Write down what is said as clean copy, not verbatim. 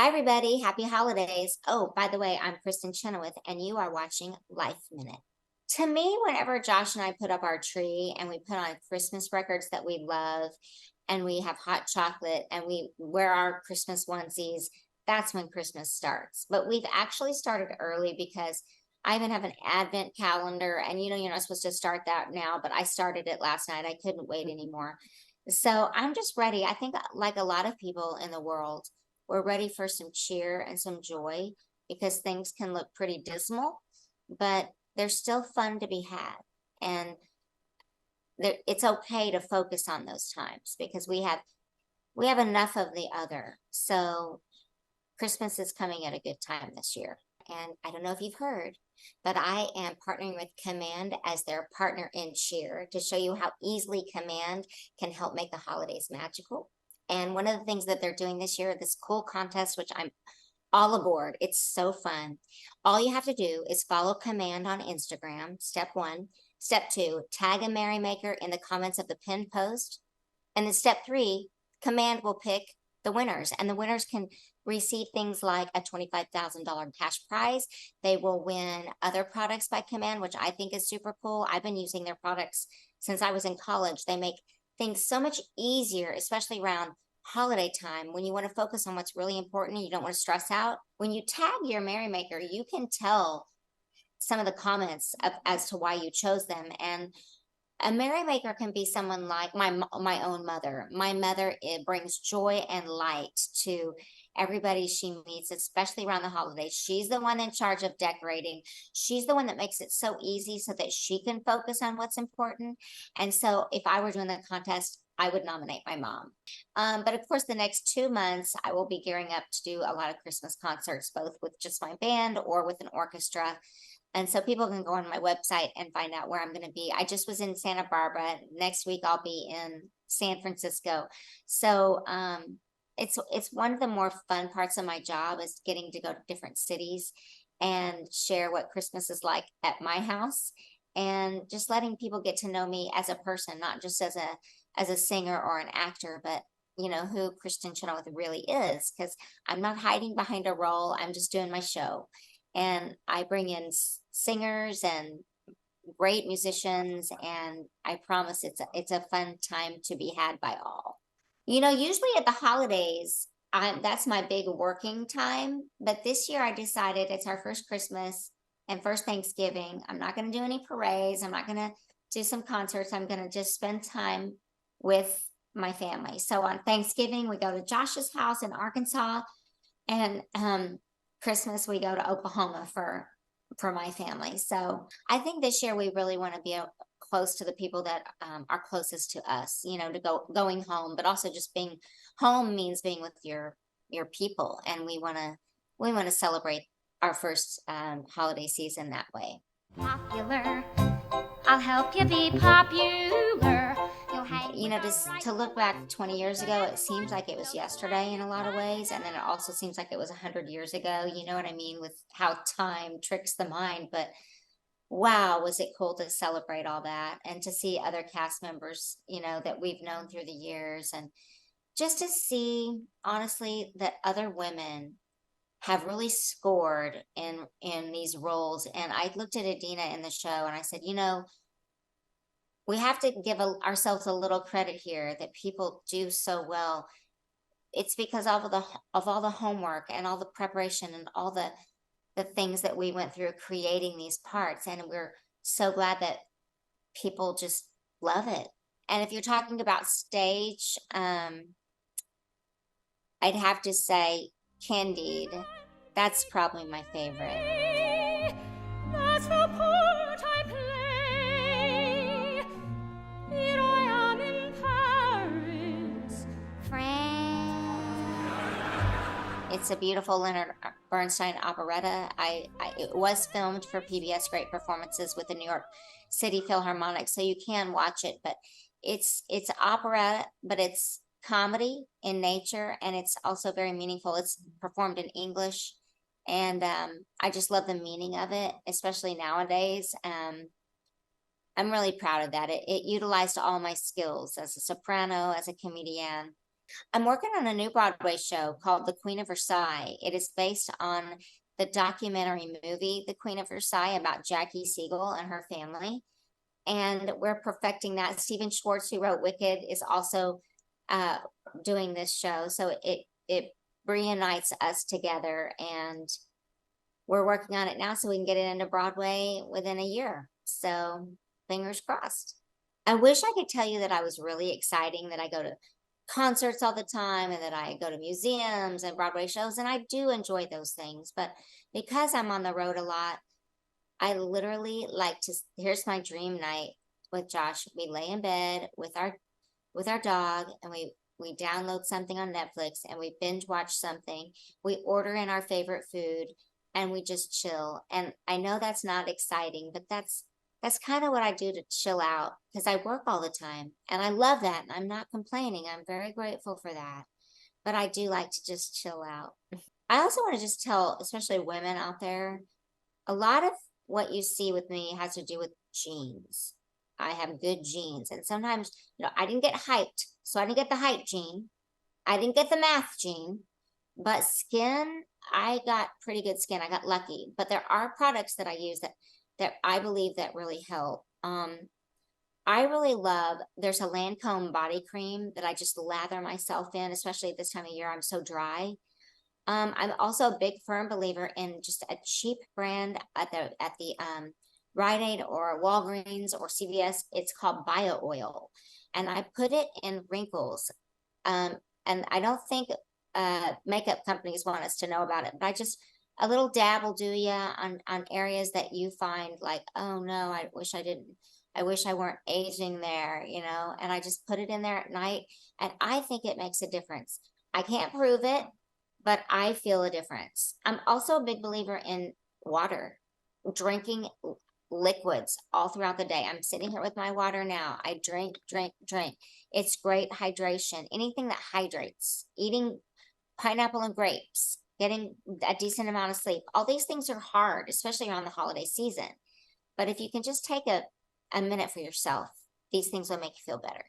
Hi, everybody. Happy holidays. Oh, by the way, I'm Kristin Chenoweth, and you are watching Life Minute. To me, whenever Josh and I put up our tree and we put on Christmas records that we love, and we have hot chocolate and we wear our Christmas onesies, that's when Christmas starts. But we've actually started early because I even have an advent calendar, and you're not supposed to start that now, but I started it last night. I couldn't wait anymore. So I'm just ready. I think, like a lot of people in the world, we're ready for some cheer and some joy because things can look pretty dismal, but there's still fun to be had. And it's okay to focus on those times because we have enough of the other. So Christmas is coming at a good time this year. And I don't know if you've heard, but I am partnering with Command as their partner in cheer to show you how easily Command can help make the holidays magical. And one of the things that they're doing this year, this cool contest, which I'm all aboard, it's so fun. All you have to do is follow Command on Instagram, step one. Step two, tag a merrymaker in the comments of the pinned post. And then step three, Command will pick the winners, and the winners can receive things like a $25,000 cash prize. They will win other products by Command, which I think is super cool. I've been using their products since I was in college. They make things so much easier, especially around holiday time when you want to focus on what's really important and you don't want to stress out. When you tag your merrymaker, you can tell some of the comments as to why you chose them. And a merrymaker can be someone like my own mother. My mother, it brings joy and light to everybody she meets, especially around the holidays. She's the one in charge of decorating. She's the one that makes it so easy so that she can focus on what's important. And so if I were doing the contest, I would nominate my mom. But of course, the next 2 months, I will be gearing up to do a lot of Christmas concerts, both with just my band or with an orchestra. And so people can go on my website and find out where I'm going to be. I just was in Santa Barbara. Next week I'll be in San Francisco. So it's one of the more fun parts of my job is getting to go to different cities and share what Christmas is like at my house, and just letting people get to know me as a person, not just as a singer or an actor, but who Kristin Chenoweth really is, because I'm not hiding behind a role. I'm just doing my show. And I bring in singers and great musicians, and I promise it's a fun time to be had by all. Usually at the holidays, that's my big working time, but this year I decided it's our first Christmas and first Thanksgiving. I'm not going to do any parades. I'm not going to do some concerts. I'm going to just spend time with my family. So on Thanksgiving, we go to Josh's house in Arkansas, and Christmas we go to Oklahoma for my family. So I think this year we really want to be close to the people that are closest to us, to going home, but also just being home means being with your people. And we want to celebrate our first holiday season that way. Popular, I'll help you be popular. Just to look back 20 years ago, it seems like it was yesterday in a lot of ways. And then it also seems like it was 100 years ago. You know what I mean? With how time tricks the mind. But wow, was it cool to celebrate all that and to see other cast members, that we've known through the years. And just to see, honestly, that other women have really scored in these roles. And I looked at Adina in the show and I said, we have to give ourselves a little credit here that people do so well. It's because of all the homework and all the preparation and all the things that we went through creating these parts. And we're so glad that people just love it. And if you're talking about stage, I'd have to say Candide. That's probably my favorite. That's the part I play. Here I am in Paris, France. It's a beautiful Leonard Bernstein operetta. It was filmed for PBS Great Performances with the New York City Philharmonic, so you can watch it. But it's opera, but it's comedy in nature, and it's also very meaningful. It's performed in English, and I just love the meaning of it, especially nowadays. I'm really proud of that. It utilized all my skills as a soprano, as a comedian, I'm working on a new Broadway show called The Queen of Versailles. It is based on the documentary movie, The Queen of Versailles, about Jackie Siegel and her family. And we're perfecting that. Stephen Schwartz, who wrote Wicked, is also uh, doing this show. So it reunites us together, and we're working on it now so we can get it into Broadway within a year. So fingers crossed. I wish I could tell you that I was really exciting, that I go to concerts all the time and that I go to museums and Broadway shows, and I do enjoy those things. But because I'm on the road a lot, I literally like to, here's my dream night with Josh. We lay in bed with our dog, and we download something on Netflix and we binge watch something. We order in our favorite food and we just chill. And I know that's not exciting, but that's kind of what I do to chill out because I work all the time and I love that. And I'm not complaining. I'm very grateful for that. But I do like to just chill out. I also want to just tell, especially women out there, a lot of what you see with me has to do with genes. I have good genes. And sometimes, I didn't get hyped. So I didn't get the hype gene. I didn't get the math gene. But skin, I got pretty good skin. I got lucky. But there are products that I use that I believe that really help. I really love, there's a Lancome body cream that I just lather myself in, especially at this time of year. I'm so dry. I'm also a big firm believer in just a cheap brand at the Rite Aid or Walgreens or CVS. It's called Bio Oil, and I put it in wrinkles. And I don't think makeup companies want us to know about it, but I just, a little dab will do ya on areas that you find like, oh no, I wish I didn't. I wish I weren't aging there, and I just put it in there at night, and I think it makes a difference. I can't prove it, but I feel a difference. I'm also a big believer in water, drinking liquids all throughout the day. I'm sitting here with my water now. I drink, drink, drink. It's great hydration. Anything that hydrates, eating pineapple and grapes, getting a decent amount of sleep. All these things are hard, especially around the holiday season. But if you can just take a minute for yourself, these things will make you feel better.